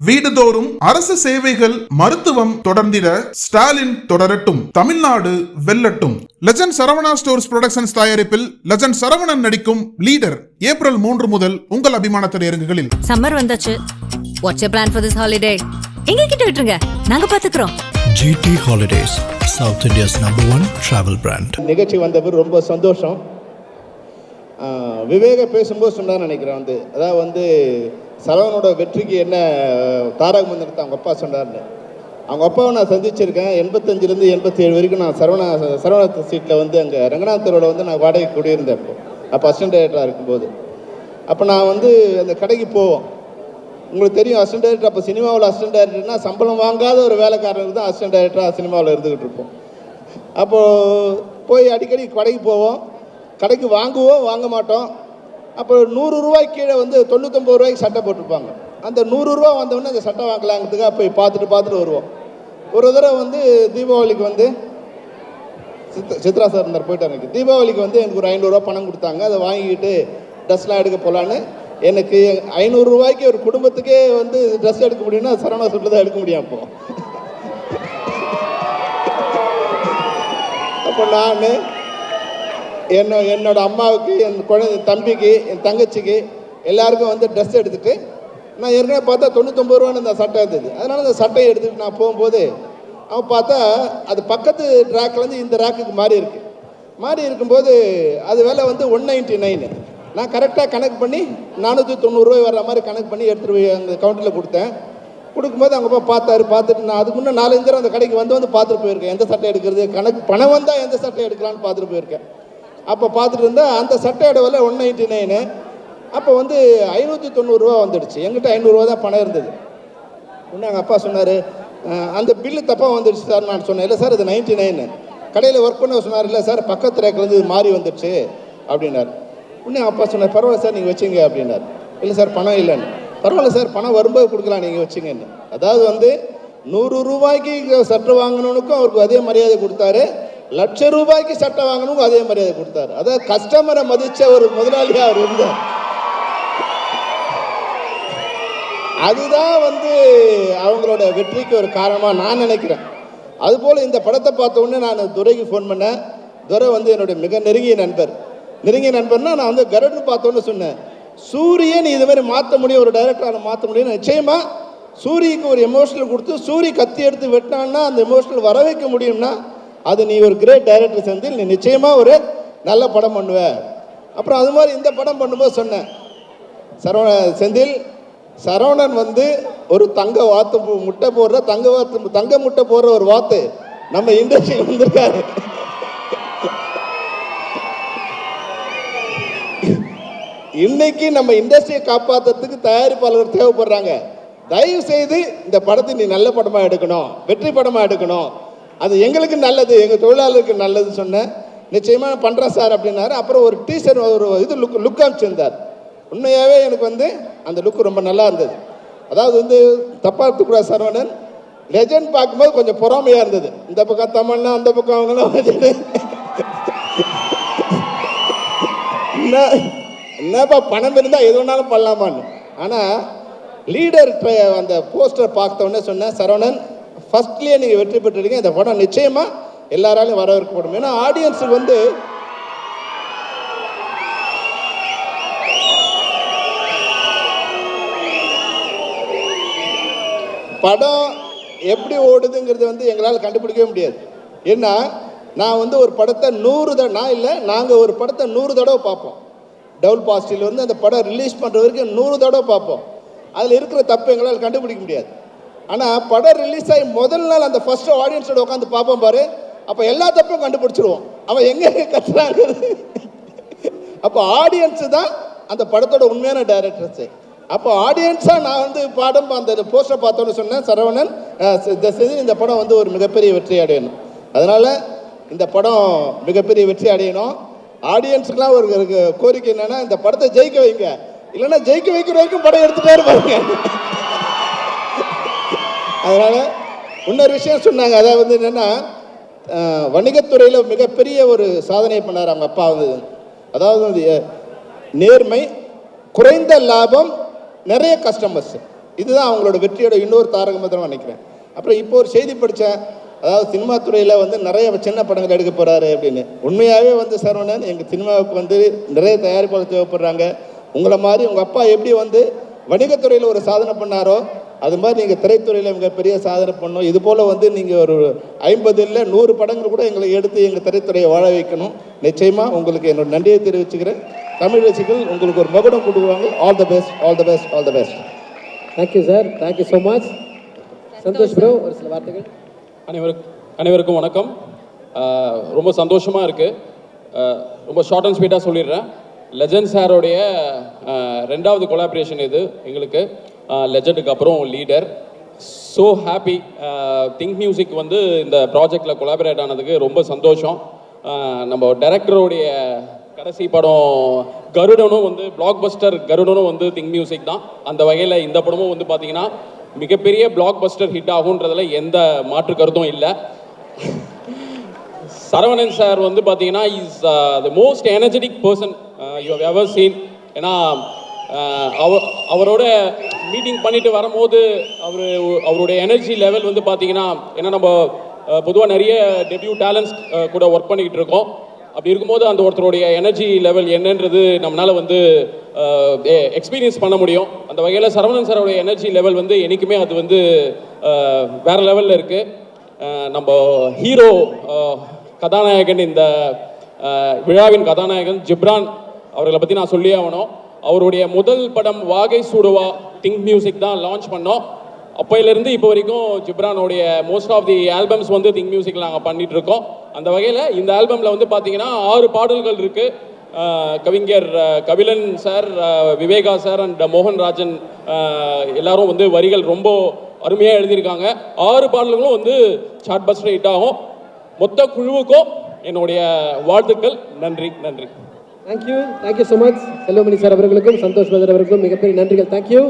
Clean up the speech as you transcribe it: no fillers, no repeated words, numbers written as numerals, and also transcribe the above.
வீடுதோறும் அரசு சேவைகள் மருத்துவம் தொடர்ந்திட ஸ்டாலின் தொடரட்டும், தமிழ்நாடு வெல்லட்டும். லெஜண்ட் சரவணா ஸ்டோர்ஸ் புரொடக்ஷன்ஸ் தயாரிப்பில் லெஜண்ட் சரவணன் நடிக்கும் லீடர் ஏப்ரல் 3 முதல் உங்கள் அபிமான திரையரங்குகளில். சம்மர் வந்தாச்சு. What's your plan for this holiday? எங்க கிட்ட விட்டுருங்க, நாங்க பாத்துக்கிறோம். GT Holidays, South India's #1 travel brand. நிகழ்ச்சி வந்தவர் ரொம்ப சந்தோஷம். விவேக பேசும்போது சொன்னார் நினைக்கிறேன், அதாவது சரவணனோட வெற்றிக்கு என்ன தாரக மந்திரத்தை அவங்க அப்பா சொன்னார்னு. அவங்க அப்பாவை நான் சந்திச்சிருக்கேன். 85லேருந்து 87 வரைக்கும் நான் சரவண சீட்டில் அங்கே ரங்கநாத் தெருவில் நான் வாடகை குடியிருந்தேன். அப்போ அசிஸ்டன்ட் டைரக்டராக இருக்கும்போது அப்போ நான் அந்த கடைக்கு போவோம். உங்களுக்கு தெரியும், அசிஸ்டன்ட் டைரக்டர் அப்போ சினிமாவில் அசிஸ்டன்ட் டைரக்டர்னா சம்பளம் வாங்காத ஒரு வேலைக்காரருக்கு தான் அசிஸ்டன்ட் டைரக்டராக சினிமாவில் இருந்துக்கிட்டு இருப்போம். அப்போது போய் அடிக்கடி கடைக்கு போவோம். கடைக்கு வாங்குவோம், வாங்க மாட்டோம். அப்போ 100 ரூபாய்க்கு கீழே 99 ரூபாய்க்கு சட்டை போட்டிருப்பாங்க. அந்த 100 ரூபா வந்தவொடனே அந்த சட்டை வாங்கலாங்கிறதுக்காக போய் பார்த்துட்டு வருவோம். ஒரு தடவை தீபாவளிக்கு சித்ரா சார் இருந்தார், போயிட்டாங்க. எனக்கு தீபாவளிக்கு எனக்கு ஒரு 500 ரூபா பணம் கொடுத்தாங்க. அதை வாங்கிக்கிட்டு ட்ரெஸ்லாம் எடுக்க போகலான்னு. எனக்கு 500 ரூபாய்க்கு ஒரு குடும்பத்துக்கே ட்ரெஸ் எடுக்க முடியும்னா சரவணா ஸ்டோர்ல தான் எடுக்க முடியும். அப்போ நான் என்னோட அம்மாவுக்கு, என் குழந்தை தம்பிக்கு, என் தங்கச்சிக்கு எல்லாருக்கும் ட்ரெஸ் எடுத்துகிட்டு, நான் ஏற்கனவே பார்த்தா 99 ரூபான்னு அந்த சட்டை இருந்தது. அதனால் அந்த சட்டையை எடுத்துகிட்டு நான் போகும்போது அவன் பார்த்தா அது பக்கத்து ரேக்லேருந்து இந்த ரேக்குக்கு மாறி இருக்கும்போது அது விலை 199. நான் கரெக்டாக கணக்கு பண்ணி 490 ரூபாய் வர்ற மாதிரி கணக்கு பண்ணி எடுத்துகிட்டு போய் அந்த கவுண்டரில் கொடுத்தேன். கொடுக்கும்போது அவங்க பார்த்துட்டு நான் அதுக்கு முன்னே 4-5 தடவை அந்த கடைக்கு பார்த்துட்டு போயிருக்கேன். எந்த சட்டை எடுக்கிறது, கணக்கு பணம் வந்தால் எந்த சட்டை எடுக்கலான்னு பார்த்துட்டு போயிருக்கேன். அப்போ பார்த்துட்டு இருந்தால் அந்த சட்டையோட விலை 199. அப்போ 590 ரூபா வந்துடுச்சு. எங்கிட்ட 500 ரூபா தான் பணம் இருந்தது. உடனே எங்கள் அப்பா சொன்னார், அந்த பில்லு தப்பாக வந்துடுச்சு சார். நான் சொன்னேன், இல்லை சார் அது 99. கடையில் ஒர்க் பண்ண சொன்னார், இல்லை சார் பக்கத்து ரேக்கில் இது மாறி வந்துடுச்சு அப்படின்னார். உடனே அப்பா சொன்னார், பரவாயில்ல சார் நீங்கள் வச்சுங்க அப்படின்னார். இல்லை சார் பணம் இல்லைன்னு. பரவாயில்ல சார் பணம் வரும்போது கொடுக்கலாம், நீங்கள் வச்சுங்கன்னு. அதாவது 100 ரூபாய்க்கு சட்டை வாங்கினவனுக்கும் அவருக்கு அதே மரியாதை கொடுத்தாரு, லட்ச ரூபாய்க்கு சட்டை வாங்கணும் அதே மரியாதை கொடுத்தாரு. அதாவது கஸ்டமரை மதிச்ச ஒரு முதலாளியா அவர் இருந்தார். அதுதான் அவங்களோட வெற்றிக்கு ஒரு காரணமாக நான் நினைக்கிறேன். அதுபோல் இந்த படத்தை பார்த்த உடனே நான் துரைக்கு ஃபோன் பண்ணேன். துரை என்னுடைய மிக நெருங்கிய நண்பர்னா நான் கருடன்னு பார்த்தோன்னு சொன்னேன், சூரியன் இது மாதிரி மாற்ற முடியும், ஒரு டைரக்டரால் மாற்ற முடியும். நிச்சயமாக சூரியக்கு ஒரு எமோஷனல் கொடுத்து சூரிய கத்தி எடுத்து வெட்டினான்னா அந்த எமோஷனல் வர வைக்க முடியும்னா அது நீ ஒரு கிரேட் டைரக்டர் செந்தில், நீ நிச்சயமாக ஒரு நல்ல படம் பண்ணுவ. அப்புறம் அது மாதிரி இந்த படம் பண்ணும்போது சொன்னேன், சரவணன் ஒரு தங்க முட்டை போடுற தங்க முட்டை போடுற ஒரு வாத்து நம்ம இண்டஸ்ட்ரியில் வந்திருக்காரு. இன்னைக்கு நம்ம இண்டஸ்ட்ரியை காப்பாற்றுறதுக்கு தயாரிப்பாளர்கள் தேவைப்படுறாங்க. தயவு செய்து இந்த படத்தை நீ நல்ல படமாக எடுக்கணும், வெற்றி படமாக எடுக்கணும், அது எங்களுக்கு நல்லது, எங்கள் தொழிலாளருக்கு நல்லதுன்னு சொன்னேன். நிச்சயமாக பண்ணுறேன் சார் அப்படின்னாரு. அப்புறம் ஒரு டீசர் ஒரு லுக் அமைச்சிருந்தார். உண்மையாகவே எனக்கு அந்த லுக் ரொம்ப நல்லா இருந்தது. அதாவது தப்பாக எடுத்துக்கூடாது, சரவணன் லெஜண்ட் பார்க்கும்போது கொஞ்சம் பொறாமையாக இருந்தது. இந்த பக்கம் தமிழ்னா அந்த பக்கம் அவங்களாம் என்னப்பா பணம் இருந்தால் எது வேணாலும் பண்ணலாமான்னு. ஆனால் லீடர் அந்த போஸ்டர் பார்த்த உடனே சொன்னேன், சரவணன் ஃபர்ஸ்ட்லேயே நீங்கள் வெற்றி பெற்றுருக்கீங்க, இந்த படம் நிச்சயமாக எல்லாராலையும் வரவேற்கப்படும். ஏன்னா ஆடியன்ஸுக்கு படம் எப்படி ஓடுதுங்கிறது எங்களால் கண்டுபிடிக்கவே முடியாது. ஏன்னா நான் ஒரு படத்தை 100 தடவை நாங்கள் ஒரு படத்தை 100 தடவை பார்ப்போம். டபுள் பாசிட்டிவ் அந்த படம் ரிலீஸ் பண்ணுற வரைக்கும் 100 தடவை பார்ப்போம். அதில் இருக்கிற தப்பு எங்களால் கண்டுபிடிக்க முடியாது. ஆனால் படம் ரிலீஸ் ஆகி முதல் நாள் அந்த ஃபர்ஸ்ட் ஆடியன்ஸோட உட்காந்து பார்ப்போம் பாரு, அப்போ எல்லா தப்பும் கண்டுபிடிச்சிருவோம், அவன் எங்கே கத்துறாங்க. அப்போ ஆடியன்ஸு தான் அந்த படத்தோட உண்மையான டைரக்டர்ஸு. அப்போ ஆடியன்ஸாக நான் படம் அந்த போஸ்டர் பார்த்தோன்னு சொன்னேன், சரவணன் இந்த படம் ஒரு மிகப்பெரிய வெற்றி அடையணும். அதனால் இந்த படம் மிகப்பெரிய வெற்றி அடையணும். ஆடியன்ஸுக்கெலாம் ஒரு கோரிக்கை என்னென்னா, இந்த படத்தை ஜெயிக்க வைங்க, இல்லைன்னா ஜெயிக்க வைக்கிற வரைக்கும் படம் எடுத்துகிட்டே இருப்பாங்க. அதனால் இன்னொரு விஷயம் சொன்னாங்க, அதாவது என்னென்னா வணிகத்துறையில் மிகப்பெரிய ஒரு சாதனை பண்ணார் அவங்க அப்பா. அதாவது நேர்மை, குறைந்த லாபம், நிறைய கஸ்டமர்ஸ். இதுதான் அவங்களோட வெற்றியோட இன்னொரு தாரக மந்திரம் நினைக்கிறேன். அப்புறம் இப்போ ஒரு செய்தி படித்தேன், அதாவது சினிமா துறையில் வந்து நிறைய சின்ன படங்கள் எடுக்க போகிறாரு அப்படின்னு. உண்மையாகவே வந்து சரவணன், எங்கள் சினிமாவுக்கு வந்து நிறைய தயாரிப்பாளர் தேவைப்படுறாங்க. உங்களை மாதிரி உங்கள் அப்பா எப்படி வந்து வணிகத்துறையில் ஒரு சாதனை பண்ணாரோ அது மாதிரி நீங்கள் திரைத்துறையில் மிகப்பெரிய சாதனை பண்ணணும். இது போல் வந்து நீங்கள் ஒரு 50 இல்லை 100 படங்கள் கூட எங்களை எடுத்து எங்கள் திரைத்துறையை வாழ வைக்கணும். நிச்சயமாக உங்களுக்கு என்னோட நன்றியை தெரிவிச்சுக்கிறேன். தமிழ் ரசிகர்கள் உங்களுக்கு ஒரு மகுடம் கொடுக்குவாங்க. All the best, all the best, all the best. Thank you sir, thank you so much. Santosh bro, ஒரு சில வார்த்தைகள். அனைவருக்கும் வணக்கம். ரொம்ப சந்தோஷமாக இருக்குது. ரொம்ப ஷார்ட் அண்ட் ஸ்வீட்டாக சொல்லிடுறேன். லெஜண்ட் சாரோடைய 2வது கொலாபரேஷன் இது எங்களுக்கு. லெஜண்டுக்கு அப்புறம் leader. So happy. Think music வந்து இந்த ப்ராஜெக்டில் கொலாபரேட் ஆனதுக்கு ரொம்ப சந்தோஷம். நம்ம டைரக்டருடைய கடைசி படம் கருடனும் வந்து பிளாக் பஸ்டர். கருடனும் வந்து திங்க் மியூசிக் தான். அந்த வகையில் இந்த படமும் வந்து பார்த்தீங்கன்னா மிகப்பெரிய பிளாக் பஸ்டர் ஹிட் ஆகுன்றதுல எந்த மாற்று கருத்தும் இல்லை. சரவணன் சார் வந்து பார்த்தீங்கன்னா is the most energetic person you have ever seen. ஏன்னா அவரோட மீட்டிங் பண்ணிட்டு வரும்போது அவருடைய எனர்ஜி லெவல் வந்து பார்த்தீங்கன்னா, ஏன்னா நம்ம பொதுவாக நிறைய டெபியூ டேலண்ட்ஸ் கூட ஒர்க் பண்ணிக்கிட்டு இருக்கோம். அப்படி இருக்கும்போது அந்த ஒருத்தருடைய எனர்ஜி லெவல் என்னன்றது நம்மளால் வந்து எக்ஸ்பீரியன்ஸ் பண்ண முடியும். அந்த வகையில் சரவணன் சாரோடைய எனர்ஜி லெவல் வந்து என்றைக்குமே அது வந்து வேறு லெவலில் இருக்குது. நம்ம ஹீரோ கதாநாயகன், இந்த விழாவின் கதாநாயகன் ஜிப்ரான் அவர்களை பற்றி நான் சொல்லியே ஆகணும். அவருடைய முதல் படம் வாகை சூடுவா திங்க் மியூசிக் தான் லான்ச் பண்ணோம். அப்போயிலேருந்து இப்போ வரைக்கும் ஜிப்ரானோடைய மோஸ்ட் ஆஃப் தி ஆல்பம்ஸ் வந்து திங்க் மியூசிக்கில் நாங்கள் பண்ணிகிட்டு இருக்கோம். அந்த வகையில் இந்த ஆல்பமில் வந்து பார்த்தீங்கன்னா 6 பாடல்கள் இருக்குது. கவிஞர் Kabilan sir, Viveka sir and Mohanrajan எல்லாரும் வந்து வரிகள் ரொம்ப அருமையாக எழுதியிருக்காங்க. 6 பாடல்களும் வந்து சார்ட் பஸ்டர் ஹிட் ஆகும். மொத்த குழுவுக்கும் என்னுடைய வாழ்த்துக்கள். நன்றி. Thank you so much. Selvamani sir அவர்களுக்கும் சந்தோஷ் பிரதர் அவர்களுக்கும் மிகப்பெரிய நன்றிகள். தேங்க்யூ.